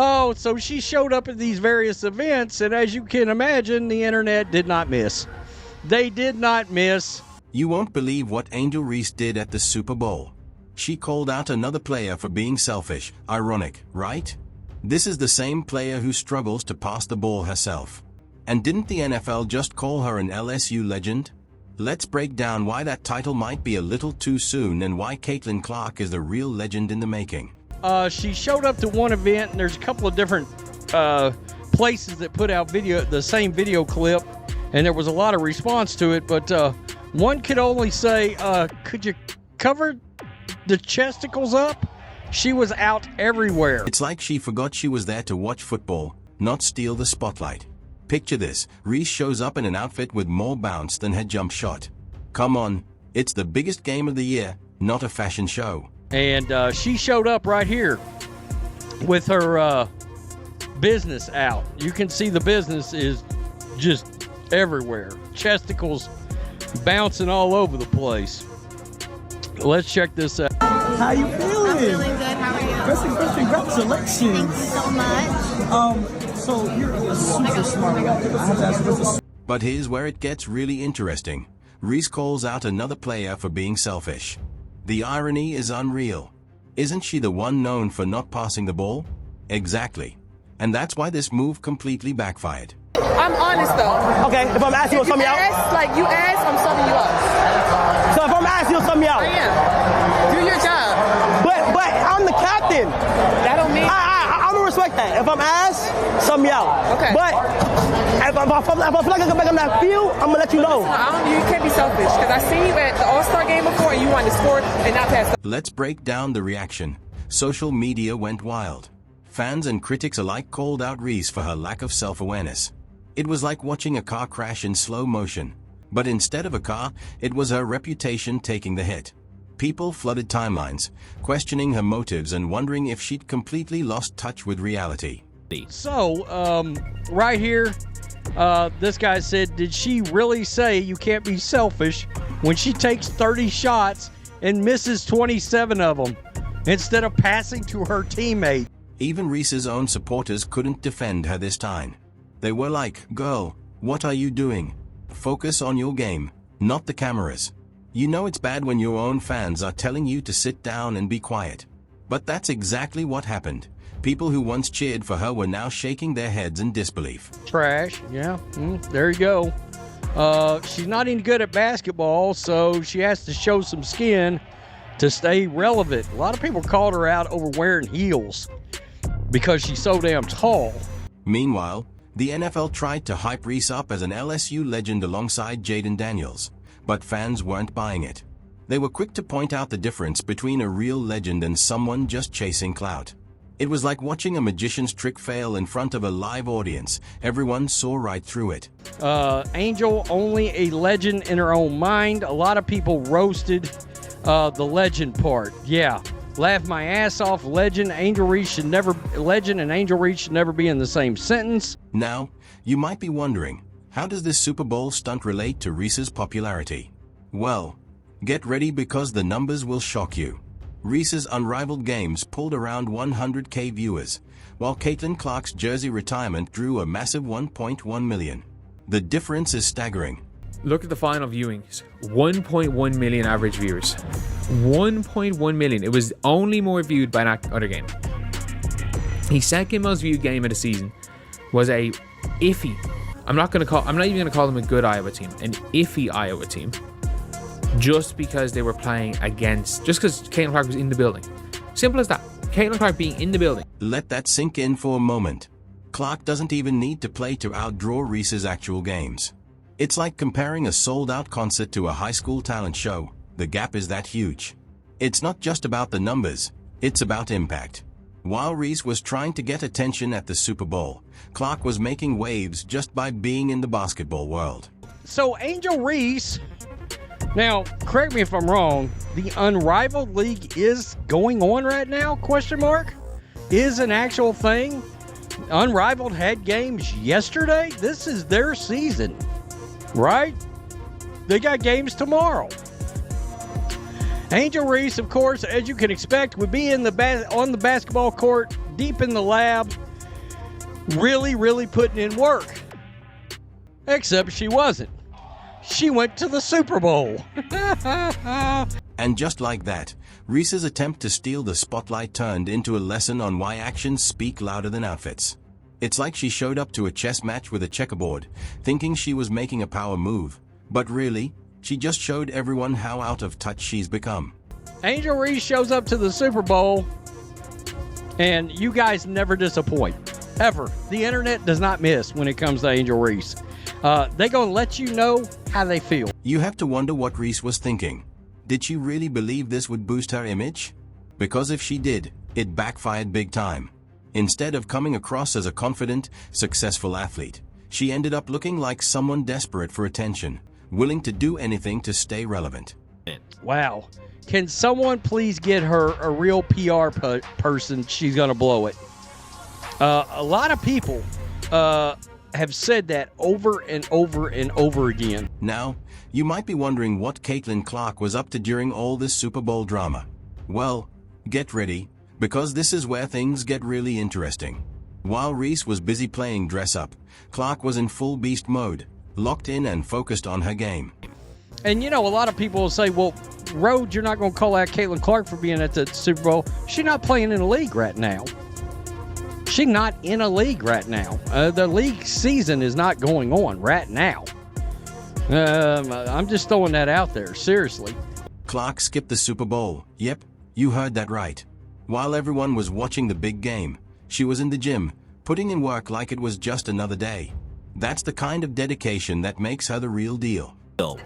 Oh, so she showed up at these various events, and as you can imagine, the internet did not miss. They did not miss. You won't believe what Angel Reese did at the Super Bowl. She called out another player for being selfish. Ironic, right? This is the same player who struggles to pass the ball herself. And didn't the NFL just call her an LSU legend? Let's break down why that title might be a little too soon and why Caitlin Clark is the real legend in the making. She showed up to one event, and there's a couple of different places that put out the same video clip, and there was a lot of response to it, but one could only say, could you cover the chesticles up? She was out everywhere. It's like she forgot she was there to watch football, not steal the spotlight. Picture this, Reese shows up in an outfit with more bounce than her jump shot. Come on, it's the biggest game of the year, not a fashion show. And she showed up right here with her business out. You can see the business is just everywhere. Chesticles bouncing all over the place. Let's check this out. How you feeling? I'm feeling good. How are you? First, congratulations. Thank you so much. So you're a super smart woman. I have to ask you this. But here's where it gets really interesting. Reese calls out another player for being selfish. The irony is unreal. Isn't she the one known for not passing the ball? Exactly. And that's why this move completely backfired. I'm honest though. Okay, if I'm asking you to sum me out. You ask, I'm summing you up. So if I'm asking you to sum me out. I am. Do your job. But I'm the captain. That don't mean. I don't respect that. If I'm asked, sum me out. Okay. But if I feel like I can back on that field, I'm gonna let you know. You can't be selfish because I seen you at the All-Star game before and you wanted to score and not pass. Let's break down the reaction. Social media went wild. Fans and critics alike called out Reese for her lack of self-awareness. It was like watching a car crash in slow motion. But instead of a car, it was her reputation taking the hit. People flooded timelines, questioning her motives and wondering if she'd completely lost touch with reality. So, right here, this guy said, did she really say you can't be selfish when she takes 30 shots and misses 27 of them instead of passing to her teammate? Even Reese's own supporters couldn't defend her this time. They were like, girl, what are you doing? Focus on your game, not the cameras. You know it's bad when your own fans are telling you to sit down and be quiet. But that's exactly what happened. People who once cheered for her were now shaking their heads in disbelief. Trash, yeah, there you go. She's not any good at basketball, so she has to show some skin to stay relevant. A lot of people called her out over wearing heels because she's so damn tall. Meanwhile, the NFL tried to hype Reese up as an LSU legend alongside Jaden Daniels, but fans weren't buying it. They were quick to point out the difference between a real legend and someone just chasing clout. It was like watching a magician's trick fail in front of a live audience. Everyone saw right through it. Angel, only a legend in her own mind. A lot of people roasted the legend part. Yeah, laughed my ass off. Legend and Angel Reese should never be in the same sentence. Now, you might be wondering, how does this Super Bowl stunt relate to Reese's popularity? Well, get ready because the numbers will shock you. Reese's unrivaled games pulled around 100K viewers, while Caitlin Clark's jersey retirement drew a massive 1.1 million. The difference is staggering. Look at the final viewings. 1.1 million average viewers. 1.1 million. It was only more viewed by that other game. The second most viewed game of the season was a iffy. I'm not even gonna call them a good Iowa team. An iffy Iowa team. Just because they were playing against, just because Caitlin Clark was in the building. Simple as that. Caitlin Clark being in the building. Let that sink in for a moment. Clark doesn't even need to play to outdraw Reese's actual games. It's like comparing a sold-out concert to a high school talent show. The gap is that huge. It's not just about the numbers, it's about impact. While Reese was trying to get attention at the Super Bowl, Clark was making waves just by being in the basketball world. So Angel Reese, now correct me if I'm wrong, the Unrivaled League is going on right now, question mark? Is an actual thing? Unrivaled had games yesterday? This is their season, right? They got games tomorrow. Angel Reese, of course, as you can expect, would be in on the basketball court, deep in the lab, really putting in work. Except she wasn't. She went to the Super Bowl. And just like that, Reese's attempt to steal the spotlight turned into a lesson on why actions speak louder than outfits. It's like she showed up to a chess match with a checkerboard, thinking she was making a power move, but really, she just showed everyone how out of touch she's become. Angel Reese shows up to the Super Bowl, and you guys never disappoint. Ever. The internet does not miss when it comes to Angel Reese. They're going to let you know how they feel. You have to wonder what Reese was thinking. Did she really believe this would boost her image? Because if she did, it backfired big time. Instead of coming across as a confident, successful athlete, she ended up looking like someone desperate for attention, willing to do anything to stay relevant. Wow. Can someone please get her a real PR person? She's going to blow it. A lot of people have said that over and over again. Now, you might be wondering what Caitlin Clark was up to during all this Super Bowl drama. Well, get ready, because this is where things get really interesting. While Reese was busy playing dress-up, Clark was in full beast mode, locked in and focused on her game. And you know, a lot of people will say, well, Rhodes, you're not going to call out Caitlin Clark for being at the Super Bowl. She's not playing in a league right now. She's not in a league right now. The league season is not going on right now. I'm just throwing that out there, seriously. Clark skipped the Super Bowl. Yep, you heard that right. While everyone was watching the big game, she was in the gym, putting in work like it was just another day. That's the kind of dedication that makes her the real deal.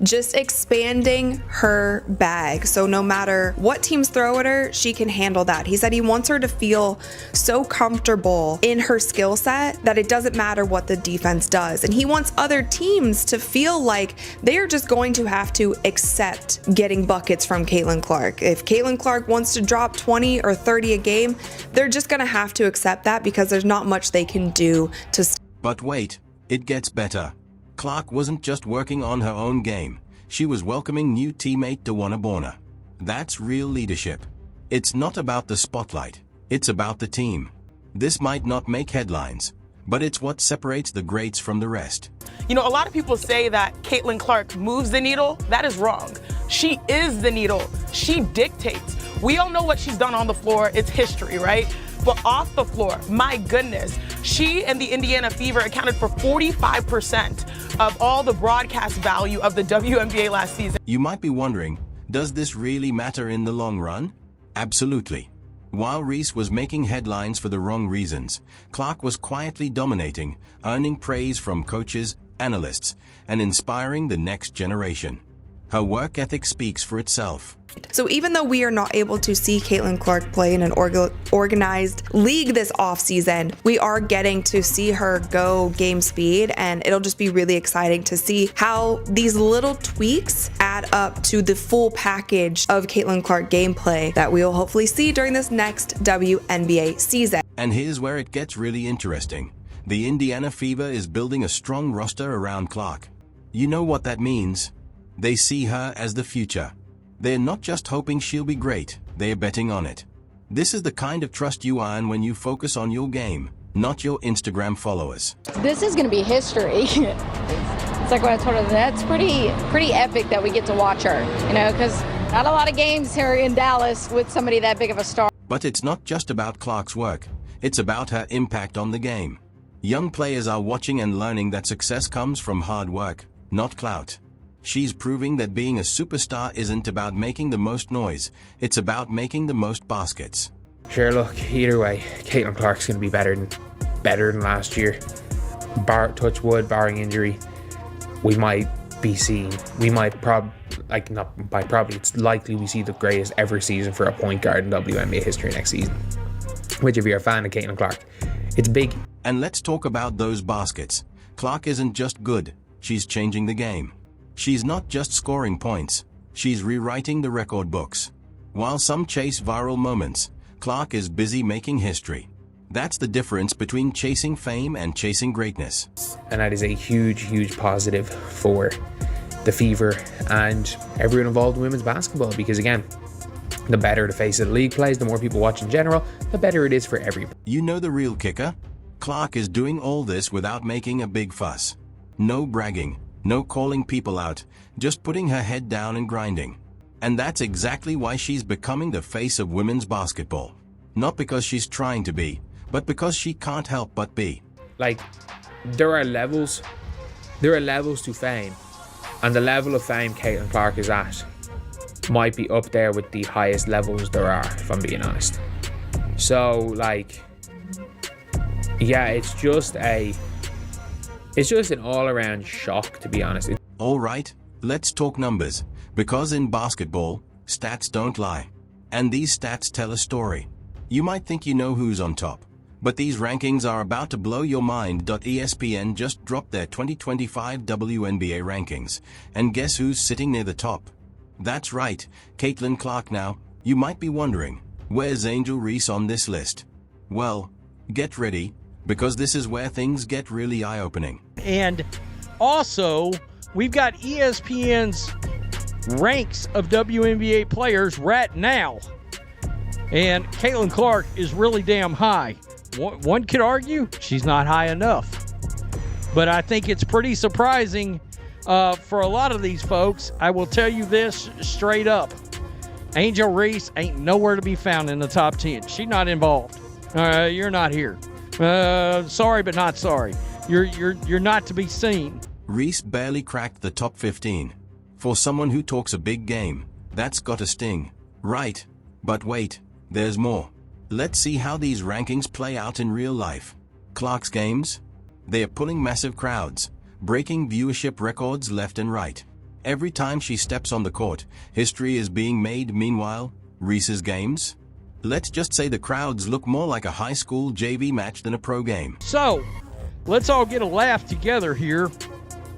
Just expanding her bag, so no matter what teams throw at her, she can handle that. He said he wants her to feel so comfortable in her skill set that it doesn't matter what the defense does. And he wants other teams to feel like they're just going to have to accept getting buckets from Caitlin Clark. If Caitlin Clark wants to drop 20 or 30 a game, they're just going to have to accept that because there's not much they can do to. But wait, it gets better. Clark wasn't just working on her own game, she was welcoming new teammate Dewana Borna. That's real leadership. It's not about the spotlight, it's about the team. This might not make headlines, but it's what separates the greats from the rest. You know, a lot of people say that Caitlin Clark moves the needle. That is wrong. She is the needle. She dictates. We all know what she's done on the floor. It's history, right? But off the floor, my goodness, she and the Indiana Fever accounted for 45% of all the broadcast value of the WNBA last season. You might be wondering, does this really matter in the long run? Absolutely. While Reese was making headlines for the wrong reasons, Clark was quietly dominating, earning praise from coaches, analysts, and inspiring the next generation. Her work ethic speaks for itself. So even though we are not able to see Caitlin Clark play in an organized league this offseason, we are getting to see her go game speed, and it'll just be really exciting to see how these little tweaks add up to the full package of Caitlin Clark gameplay that we will hopefully see during this next WNBA season. And here's where it gets really interesting. The Indiana Fever is building a strong roster around Clark. You know what that means? They see her as the future. They're not just hoping she'll be great, they're betting on it. This is the kind of trust you earn when you focus on your game, not your Instagram followers. This is going to be history. It's like what I told her, that's pretty epic that we get to watch her, you know, because not a lot of games here in Dallas with somebody that big of a star. But it's not just about Clark's work, it's about her impact on the game. Young players are watching and learning that success comes from hard work, not clout. She's proving that being a superstar isn't about making the most noise, it's about making the most baskets. Sure, look, either way, Caitlin Clark's going to be better than last year. Touch wood, barring injury, we might it's likely we see the greatest ever season for a point guard in WNBA history next season. Which, if you're a fan of Caitlin Clark, it's big. And let's talk about those baskets. Clark isn't just good, she's changing the game. She's not just scoring points, she's rewriting the record books. While some chase viral moments, Clark is busy making history. That's the difference between chasing fame and chasing greatness. And that is a huge positive for the Fever and everyone involved in women's basketball, because again, the better the face of the league plays, the more people watch in general, the better it is for everybody. You know the real kicker? Clark is doing all this without making a big fuss. No bragging, no calling people out, just putting her head down and grinding. And that's exactly why she's becoming the face of women's basketball. Not because she's trying to be, but because she can't help but be. Like, there are levels. There are levels to fame. And the level of fame Caitlin Clark is at might be up there with the highest levels there are, if I'm being honest. So, like, yeah, it's just an all-around shock, to be honest. All right, let's talk numbers, because in basketball, stats don't lie. And these stats tell a story. You might think you know who's on top, but these rankings are about to blow your mind. ESPN just dropped their 2025 WNBA rankings, and guess who's sitting near the top? That's right, Caitlin Clark. Now, you might be wondering, where's Angel Reese on this list? Well, get ready, because this is where things get really eye-opening. And also, we've got ESPN's ranks of WNBA players right now. And Caitlin Clark is really damn high. One could argue she's not high enough. But I think it's pretty surprising for a lot of these folks. I will tell you this straight up. Angel Reese ain't nowhere to be found in the top 10. She's not involved. You're not here. Sorry, but not sorry. You're not to be seen. Reese barely cracked the top 15. For someone who talks a big game, that's got a sting. Right. But wait, there's more. Let's see how these rankings play out in real life. Clark's games? They are pulling massive crowds, breaking viewership records left and right. Every time she steps on the court, history is being made. Meanwhile, Reese's games? Let's just say the crowds look more like a high school JV match than a pro game. So, let's all get a laugh together here,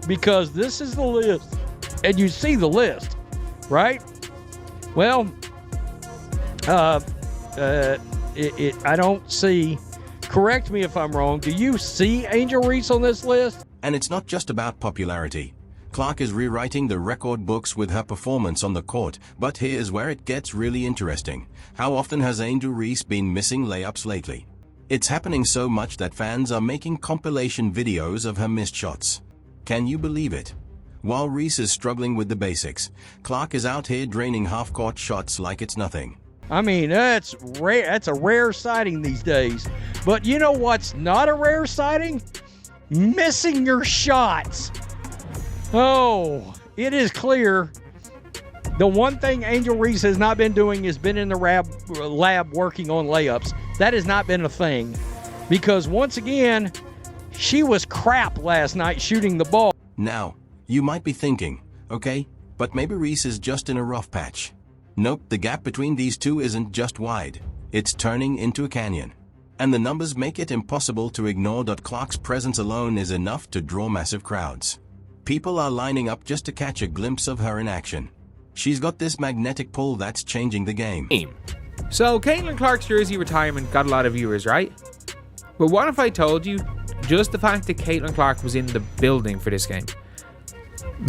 because this is the list. And you see the list, right? Well, I don't see, correct me if I'm wrong, do you see Angel Reese on this list? And it's not just about popularity. Clark is rewriting the record books with her performance on the court, but here's where it gets really interesting. How often has Angel Reese been missing layups lately? It's happening so much that fans are making compilation videos of her missed shots. Can you believe it? While Reese is struggling with the basics, Clark is out here draining half-court shots like it's nothing. I mean, that's rare. That's a rare sighting these days. But you know what's not a rare sighting? Missing your shots. Oh, it is clear. The one thing Angel Reese has not been doing is been in the lab working on layups. That has not been a thing. Because once again, she was crap last night shooting the ball. Now, you might be thinking, okay, but maybe Reese is just in a rough patch. Nope, the gap between these two isn't just wide, it's turning into a canyon. And the numbers make it impossible to ignore. Clark's presence alone is enough to draw massive crowds. People are lining up just to catch a glimpse of her in action. She's got this magnetic pull that's changing the game. So, Caitlin Clark's jersey retirement got a lot of viewers, right? But what if I told you just the fact that Caitlin Clark was in the building for this game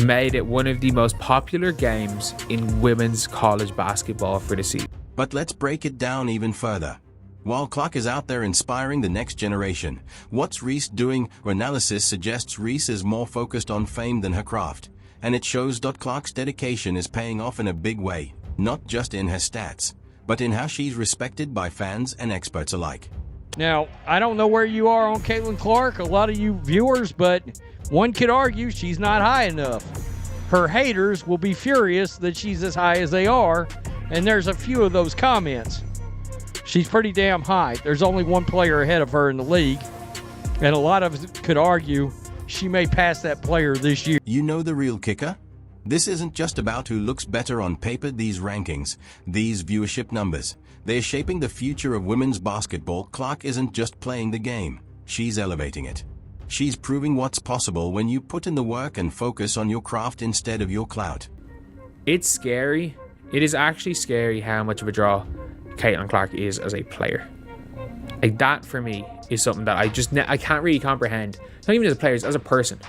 made it one of the most popular games in women's college basketball for the season? But let's break it down even further. While Clark is out there inspiring the next generation, what's Reese doing? Analysis suggests Reese is more focused on fame than her craft, and it shows. Clark's dedication is paying off in a big way, not just in her stats, but in how she's respected by fans and experts alike. Now, I don't know where you are on Caitlin Clark, a lot of you viewers, but one could argue she's not high enough. Her haters will be furious that she's as high as they are, and there's a few of those comments. She's pretty damn high. There's only one player ahead of her in the league, and a lot of us could argue she may pass that player this year. You know the real kicker? This isn't just about who looks better on paper. These rankings, these viewership numbers, they're shaping the future of women's basketball. Clark isn't just playing the game, she's elevating it. She's proving what's possible when you put in the work and focus on your craft instead of your clout. It's scary. It is actually scary how much of a draw Caitlin Clark is as a player. Like, that for me is something that I can't really comprehend. Not even as a player, as a person.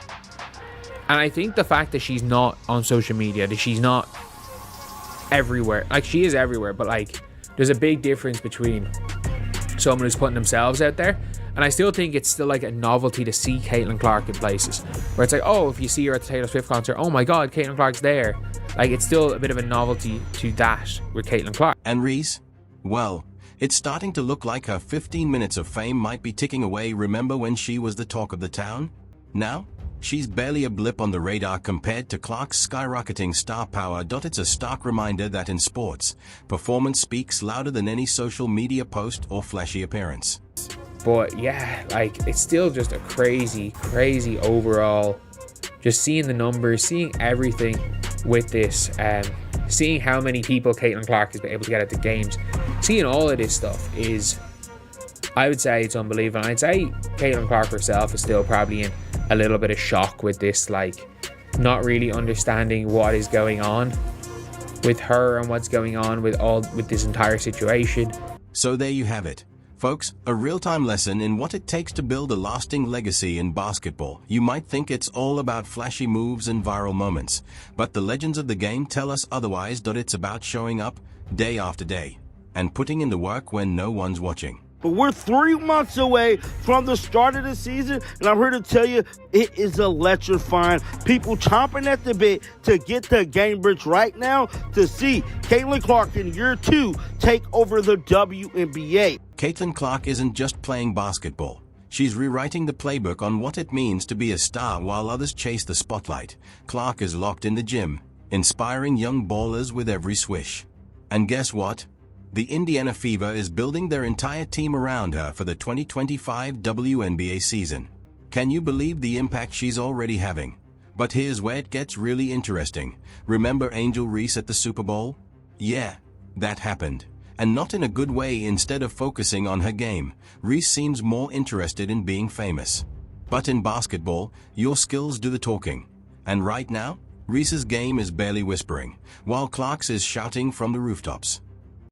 And I think the fact that she's not on social media, that she's not everywhere, like, she is everywhere, but like, there's a big difference between someone who's putting themselves out there. And I still think it's still like a novelty to see Caitlin Clark in places where it's like, oh, if you see her at the Taylor Swift concert, oh my God, Caitlin Clark's there. Like, it's still a bit of a novelty to that with Caitlin Clark. And Reese? Well, it's starting to look like her 15 minutes of fame might be ticking away. Remember when she was the talk of the town? Now, she's barely a blip on the radar compared to Clark's skyrocketing star power. It's a stark reminder that in sports, performance speaks louder than any social media post or flashy appearance. But yeah, like, it's still just a crazy overall. Just seeing the numbers, seeing everything with this, seeing how many people Caitlin Clark has been able to get at the games, seeing all of this stuff is, I would say it's unbelievable. And I'd say Caitlin Clark herself is still probably in a little bit of shock with this, like, not really understanding what is going on with her and what's going on with this entire situation. So there you have it. Folks, a real-time lesson in what it takes to build a lasting legacy in basketball. You might think it's all about flashy moves and viral moments, but the legends of the game tell us otherwise. It's about showing up day after day and putting in the work when no one's watching. But we're 3 months away from the start of the season, and I'm here to tell you it is electrifying. People chomping at the bit to get to Gainbridge right now to see Caitlin Clark in year 2 take over the WNBA. Caitlin Clark isn't just playing basketball. She's rewriting the playbook on what it means to be a star while others chase the spotlight. Clark is locked in the gym, inspiring young ballers with every swish. And guess what? The Indiana Fever is building their entire team around her for the 2025 WNBA season. Can you believe the impact she's already having? But here's where it gets really interesting. Remember Angel Reese at the Super Bowl? Yeah, that happened. And not in a good way. Instead of focusing on her game, Reese seems more interested in being famous. But in basketball, your skills do the talking. And right now, Reese's game is barely whispering, while Clark's is shouting from the rooftops.